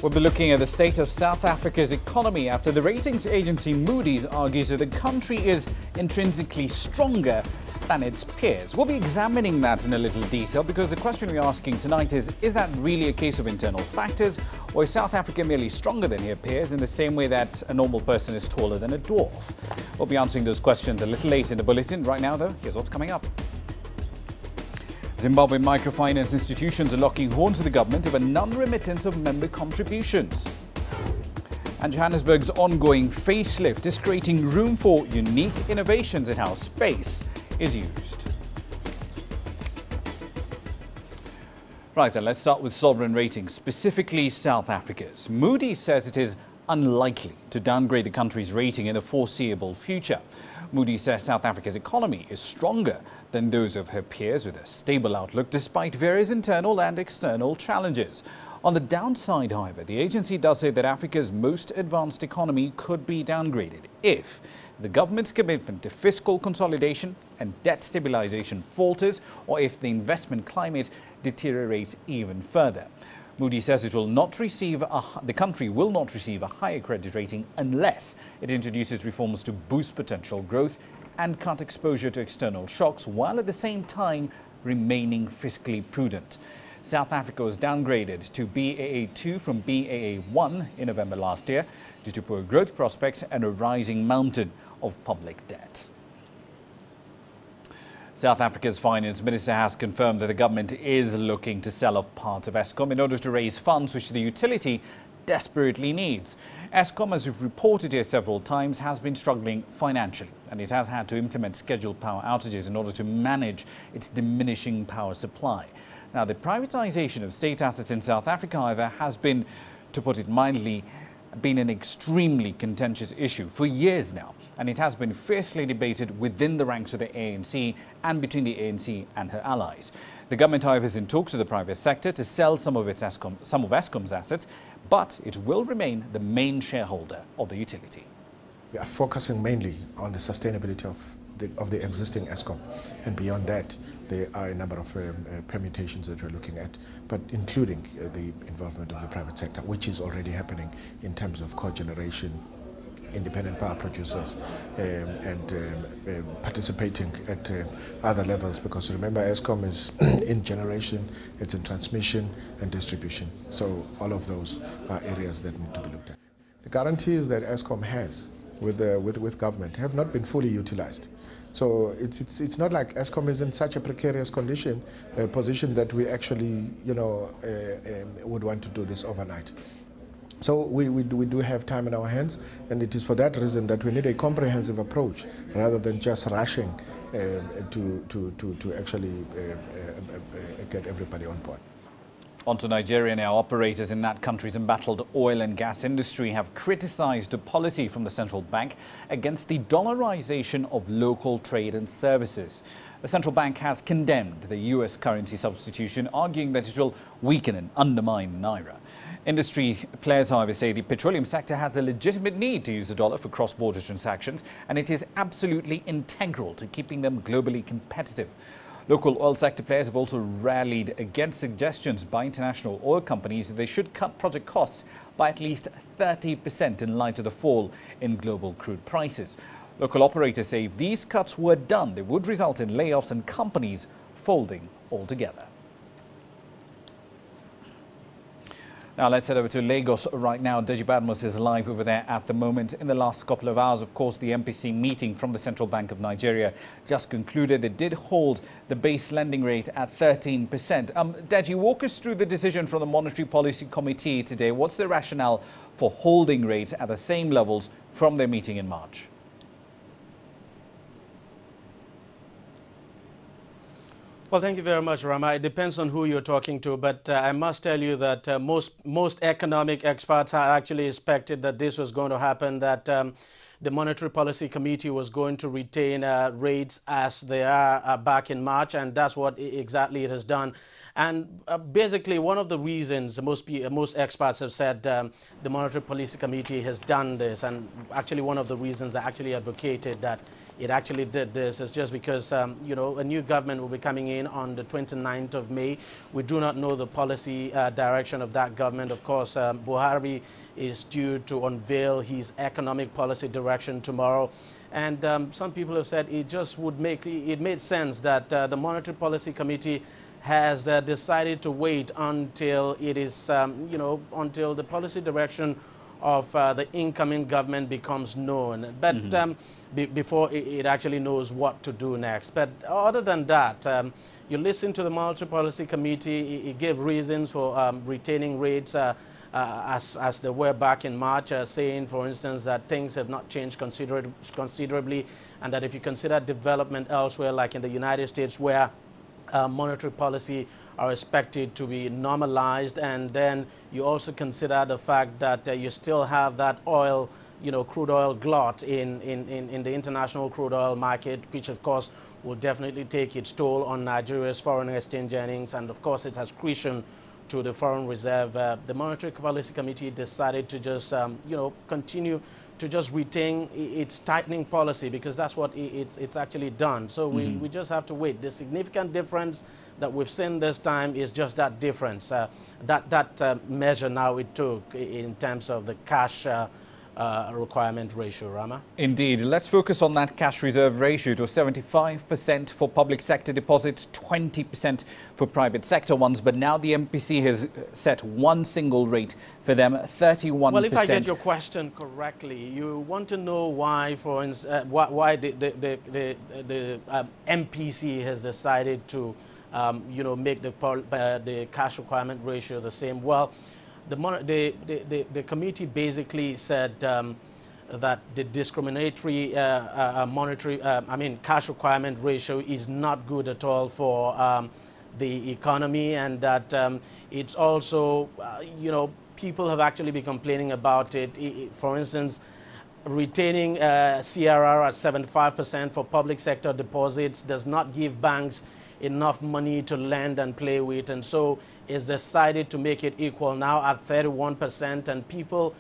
We'll be looking at the state of South Africa's economy after the ratings agency Moody's argues that the country is intrinsically stronger than its peers. We'll be examining that in a little detail because the question we're asking tonight is that really a case of internal factors, or is South Africa merely stronger than her peers in the same way that a normal person is taller than a dwarf? We'll be answering those questions a little later in the bulletin. Right now, though, here's what's coming up. Zimbabwe microfinance institutions are locking horns with the government over non-remittance of member contributions. And Johannesburg's ongoing facelift is creating room for unique innovations in how space is used. Right then, let's start with sovereign ratings, specifically South Africa's. Moody's says it is unlikely to downgrade the country's rating in the foreseeable future. Moody's says South Africa's economy is stronger than those of her peers with a stable outlook despite various internal and external challenges. On the downside, however, the agency does say that Africa's most advanced economy could be downgraded if the government's commitment to fiscal consolidation and debt stabilization falters or if the investment climate deteriorates even further. Moody's says it will not receive the country will not receive a higher credit rating unless it introduces reforms to boost potential growth and cut exposure to external shocks while at the same time remaining fiscally prudent. South Africa was downgraded to Baa2 from Baa1 in November last year due to poor growth prospects and a rising mountain of public debt. South Africa's finance minister has confirmed that the government is looking to sell off parts of Eskom in order to raise funds which the utility desperately needs. Eskom, as we've reported here several times, has been struggling financially and it has had to implement scheduled power outages in order to manage its diminishing power supply. Now, the privatization of state assets in South Africa, however, has been, to put it mildly, an extremely contentious issue for years now, and it has been fiercely debated within the ranks of the ANC and between the ANC and her allies. The government, however, is in talks with the private sector to sell some of Eskom's assets, but it will remain the main shareholder of the utility. We are focusing mainly on the sustainability of the existing Eskom, and beyond that there are a number of permutations that we're looking at, but including the involvement of the private sector, which is already happening in terms of cogeneration, independent power producers, and participating at other levels, because remember, Eskom is in generation, it's in transmission and distribution, so all of those are areas that need to be looked at. The guarantees that Eskom has with government have not been fully utilized. So it's not like Eskom is in such a precarious position that we actually, would want to do this overnight. So we do have time in our hands, and it is for that reason that we need a comprehensive approach rather than just rushing to actually get everybody on board. On to Nigeria now. Operators in that country's embattled oil and gas industry have criticized a policy from the central bank against the dollarization of local trade and services. The central bank has condemned the US currency substitution, arguing that it will weaken and undermine the naira. Industry players, however, say the petroleum sector has a legitimate need to use the dollar for cross-border transactions, and it is absolutely integral to keeping them globally competitive. Local oil sector players have also rallied against suggestions by international oil companies that they should cut project costs by at least 30% in light of the fall in global crude prices. Local operators say if these cuts were done, they would result in layoffs and companies folding altogether. Now let's head over to Lagos right now. Deji Badmus is live over there at the moment. In the last couple of hours, of course, the MPC meeting from the Central Bank of Nigeria just concluded. They did hold the base lending rate at 13%. Deji, walk us through the decision from the Monetary Policy Committee today. What's the rationale for holding rates at the same levels from their meeting in March? Well, thank you very much, Rama. It depends on who you're talking to, but I must tell you that most economic experts had actually expected that this was going to happen, that the Monetary Policy Committee was going to retain rates as they are back in March, and that's what exactly it has done. And basically, one of the reasons most experts have said the Monetary Policy Committee has done this, and actually one of the reasons I actually advocated that it actually did this is just because, you know, a new government will be coming in on the 29th of May. We do not know the policy direction of that government. Of course, Buhari is due to unveil his economic policy direction tomorrow. And some people have said it just would it made sense that the Monetary Policy Committee has decided to wait until it is, you know, until the policy direction of the incoming government becomes known. But before it actually knows what to do next. But other than that, you listen to the Monetary Policy Committee, it gave reasons for retaining rates as they were back in March, saying, for instance, that things have not changed considerably, and that if you consider development elsewhere, like in the United States, where monetary policy are expected to be normalized, and then you also consider the fact that you still have that oil, you know, crude oil glut in the international crude oil market, which of course will definitely take its toll on Nigeria's foreign exchange earnings, and of course it has accretion to the foreign reserve. The Monetary Policy Committee decided to just, you know, continue to just retain its tightening policy, because that's what it's actually done. So we just have to wait. The significant difference that we've seen this time is just that difference, that measure now it took in terms of the cash requirement ratio, Rama. Indeed. Let's focus on that cash reserve ratio. It was 75% for public sector deposits, 20% for private sector ones. But now the MPC has set one single rate for them, 31%. Well, if I get your question correctly, you want to know why, for instance, why the MPC has decided to, you know, make the cash requirement ratio the same. Well, the committee basically said that the discriminatory cash requirement ratio is not good at all for the economy, and that it's also, you know, people have actually been complaining about it. For instance, retaining CRR at 75% for public sector deposits does not give banks enough money to lend and play with, and so it's decided to make it equal now at 31%. And people,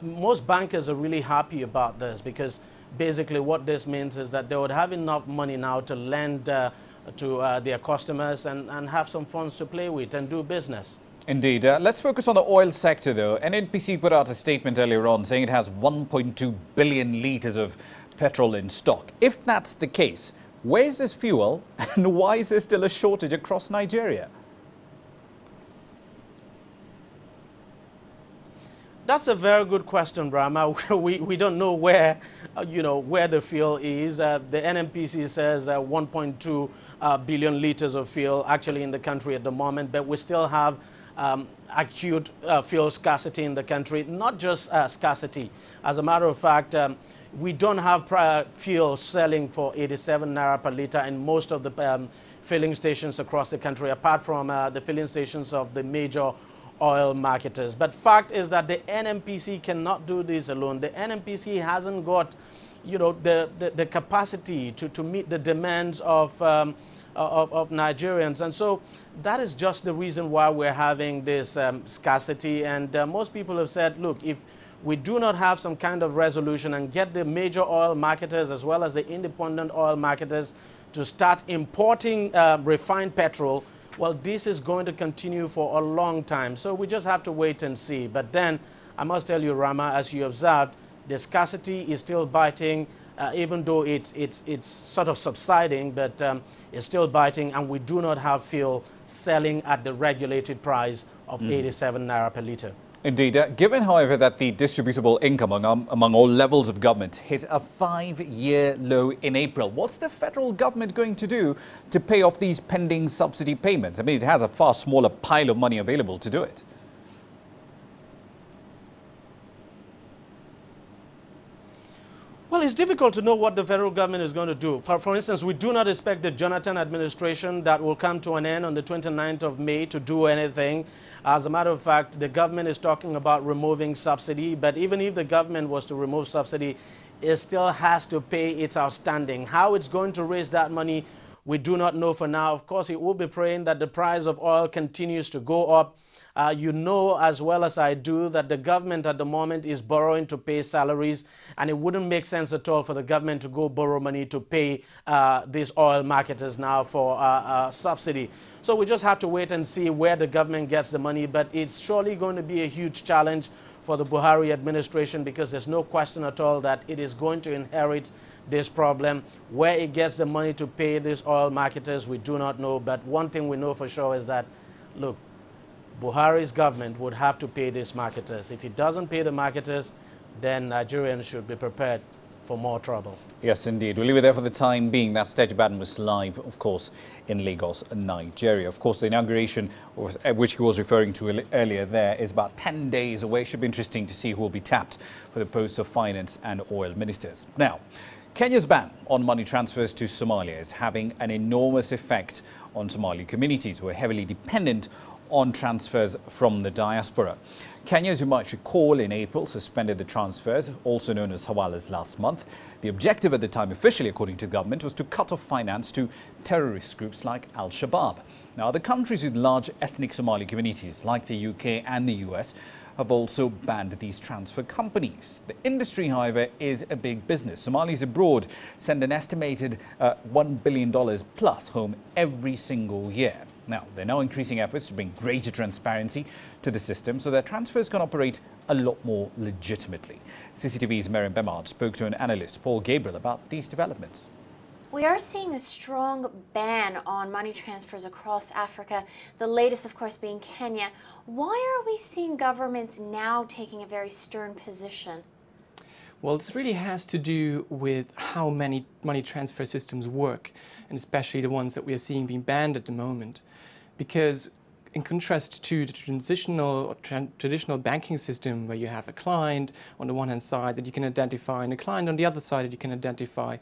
most bankers are really happy about this, because basically what this means is that they would have enough money now to lend to their customers and have some funds to play with and do business. Indeed. Let's focus on the oil sector, though. NNPC put out a statement earlier on saying it has 1.2 billion litres of petrol in stock. If that's the case, where is this fuel, and why is there still a shortage across Nigeria? That's a very good question, Brahma. We don't know where, you know, where the fuel is. The NNPC says 1.2 billion litres of fuel actually in the country at the moment, but we still have acute fuel scarcity in the country. Not just scarcity. As a matter of fact, we don't have fuel selling for 87 naira per litre in most of the filling stations across the country, apart from the filling stations of the major oil marketers. But fact is that the NNPC cannot do this alone. The NNPC hasn't got, you know, the capacity to meet the demands of Nigerians. And so that is just the reason why we're having this scarcity. And most people have said, look, if we do not have some kind of resolution and get the major oil marketers as well as the independent oil marketers to start importing refined petrol, well, this is going to continue for a long time. So we just have to wait and see. But then I must tell you, Rama, as you observed, the scarcity is still biting, even though it's sort of subsiding, but it's still biting, and we do not have fuel selling at the regulated price of 87 naira per litre. Indeed. Given, however, that the distributable income among all levels of government hit a 5-year low in April, what's the federal government going to do to pay off these pending subsidy payments? I mean, it has a far smaller pile of money available to do it. Well, it's difficult to know what the federal government is going to do. For instance, we do not expect the Jonathan administration that will come to an end on the 29th of May to do anything. As a matter of fact, the government is talking about removing subsidy, but even if the government was to remove subsidy, it still has to pay its outstanding. How it's going to raise that money, we do not know for now. Of course, it will be praying that the price of oil continues to go up. You know as well as I do that the government at the moment is borrowing to pay salaries, and it wouldn't make sense at all for the government to go borrow money to pay these oil marketers now for subsidy. So we just have to wait and see where the government gets the money, but it's surely going to be a huge challenge for the Buhari administration, because there's no question at all that it is going to inherit this problem. Where it gets the money to pay these oil marketers, we do not know, but one thing we know for sure is that, look, Buhari's government would have to pay these marketers. If he doesn't pay the marketers, then Nigerians should be prepared for more trouble. Yes, indeed. We'll leave it there for the time being. That Stejaban was live, of course, in Lagos, Nigeria. Of course, the inauguration, which he was referring to earlier there, is about 10 days away. Should be interesting to see who will be tapped for the posts of finance and oil ministers. Now, Kenya's ban on money transfers to Somalia is having an enormous effect on Somali communities who are heavily dependent on transfers from the diaspora. Kenya, as you might recall, in April suspended the transfers, also known as hawalas, last month. The objective at the time, officially according to the government, was to cut off finance to terrorist groups like Al-Shabaab. Now, other countries with large ethnic Somali communities like the UK and the US have also banned these transfer companies. The industry, however, is a big business. Somalis abroad send an estimated $1 billion plus home every single year. Now, they're now increasing efforts to bring greater transparency to the system so that transfers can operate a lot more legitimately. CCTV's Miriam Bemard spoke to an analyst, Paul Gabriel, about these developments. We are seeing a strong ban on money transfers across Africa, the latest, of course, being Kenya. Why are we seeing governments now taking a very stern position? Well, this really has to do with how many money transfer systems work, and especially the ones that we are seeing being banned at the moment. Because in contrast to the traditional banking system, where you have a client on the one hand side that you can identify and a client on the other side that you can identify,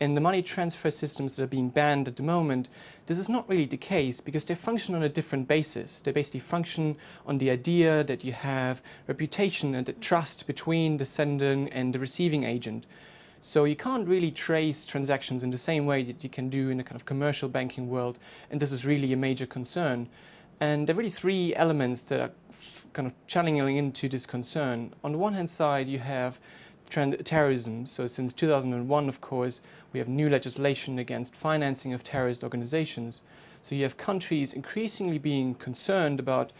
in the money transfer systems that are being banned at the moment, this is not really the case, because they function on a different basis. They basically function on the idea that you have reputation and the trust between the sender and the receiving agent. So you can't really trace transactions in the same way that you can do in a kind of commercial banking world, and this is really a major concern. And there are really three elements that are kind of channeling into this concern. On the one hand side, you have terrorism. So since 2001, of course, we have new legislation against financing of terrorist organizations. So you have countries increasingly being concerned about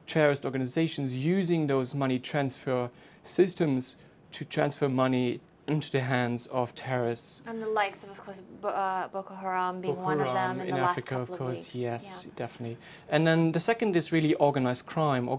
terrorist organizations using those money transfer systems to transfer money into the hands of terrorists. And the likes of course, Boko Haram being one of them in the last couple of weeks. Yes, yeah. Definitely. And then the second is really organized crime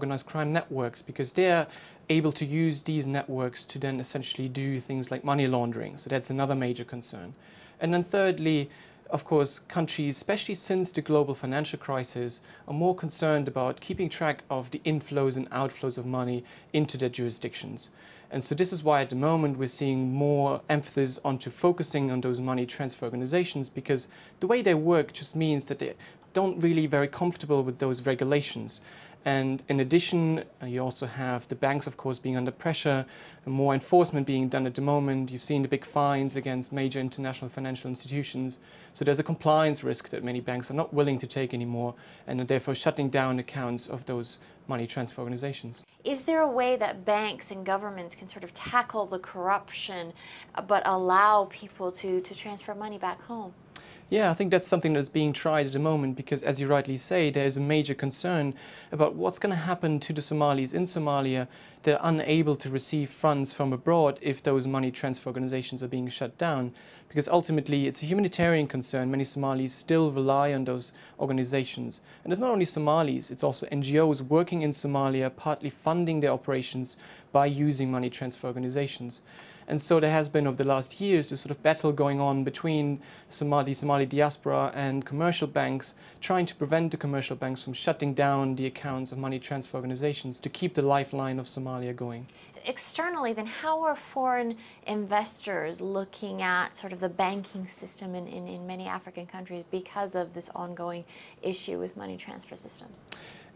networks, because they're able to use these networks to then essentially do things like money laundering. So that's another major concern. And then thirdly, of course, countries, especially since the global financial crisis, are more concerned about keeping track of the inflows and outflows of money into their jurisdictions. And so this is why at the moment we're seeing more emphasis onto focusing on those money transfer organizations, because the way they work just means that they don't really very comfortable with those regulations. And in addition, you also have the banks, of course, being under pressure, and more enforcement being done at the moment. You've seen the big fines against major international financial institutions. So there's a compliance risk that many banks are not willing to take anymore, and are therefore shutting down accounts of those money transfer organizations. Is there a way that banks and governments can sort of tackle the corruption but allow people to transfer money back home? Yeah, I think that's something that's being tried at the moment, because, as you rightly say, there's a major concern about what's going to happen to the Somalis in Somalia that are unable to receive funds from abroad if those money transfer organizations are being shut down. Because ultimately, it's a humanitarian concern. Many Somalis still rely on those organizations. And it's not only Somalis, it's also NGOs working in Somalia, partly funding their operations by using money transfer organizations. And so there has been, over the last years, this sort of battle going on between Somali diaspora and commercial banks, trying to prevent the commercial banks from shutting down the accounts of money transfer organizations to keep the lifeline of Somalia going. Externally, then, how are foreign investors looking at sort of the banking system in many African countries because of this ongoing issue with money transfer systems?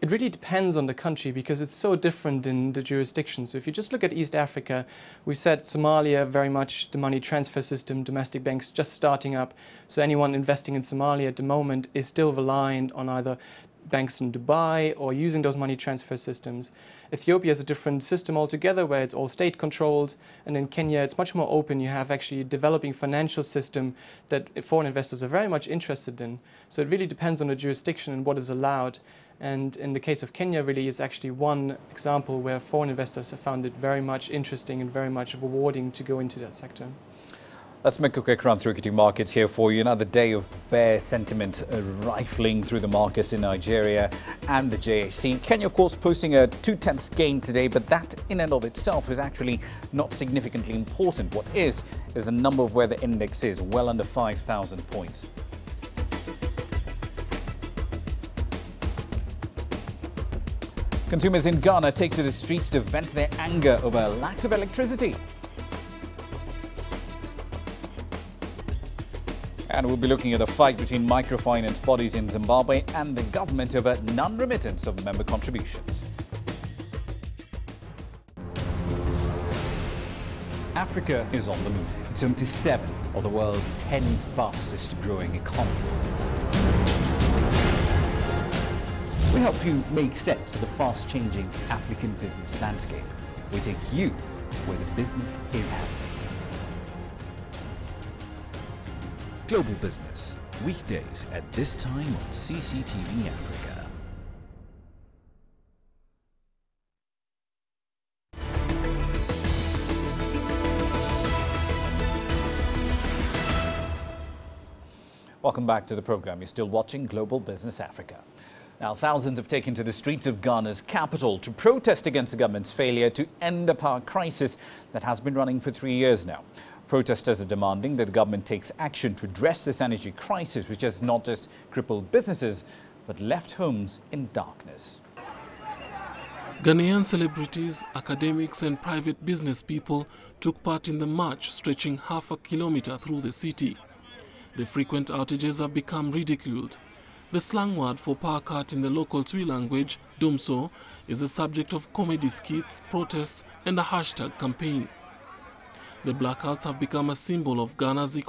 It really depends on the country because it's so different in the jurisdiction. So if you just look at East Africa, we've said Somalia, very much the money transfer system, domestic banks just starting up. So anyone investing in Somalia at the moment is still reliant on either banks in Dubai or using those money transfer systems. Ethiopia is a different system altogether where it's all state controlled, and in Kenya it's much more open. You have actually a developing financial system that foreign investors are very much interested in. So it really depends on the jurisdiction and what is allowed. And in the case of Kenya, really is actually one example where foreign investors have found it very much interesting and very much rewarding to go into that sector. Let's make a quick run through equity markets here for you. Another day of bear sentiment rifling through the markets in Nigeria and the JSE. Kenya, of course, posting a 0.2 gain today, but that in and of itself is actually not significantly important. What is the number of where the index is, well under 5,000 points. Consumers in Ghana take to the streets to vent their anger over a lack of electricity. And we'll be looking at the fight between microfinance bodies in Zimbabwe and the government over non-remittance of member contributions. Africa is on the move. It's home to 7 of the world's 10 fastest growing economies. We help you make sense of the fast-changing African business landscape. We take you where the business is happening. Global Business, weekdays at this time on CCTV Africa. Welcome back to the program. You're still watching Global Business Africa. Now, thousands have taken to the streets of Ghana's capital to protest against the government's failure to end a power crisis that has been running for 3 years now. Protesters are demanding that the government takes action to address this energy crisis, which has not just crippled businesses, but left homes in darkness. Ghanaian celebrities, academics and private business people took part in the march stretching half a kilometer through the city. The frequent outages have become ridiculed. The slang word for power cut in the local Twi language, Dumso, is the subject of comedy skits, protests and a hashtag campaign. The blackouts have become a symbol of Ghana's economic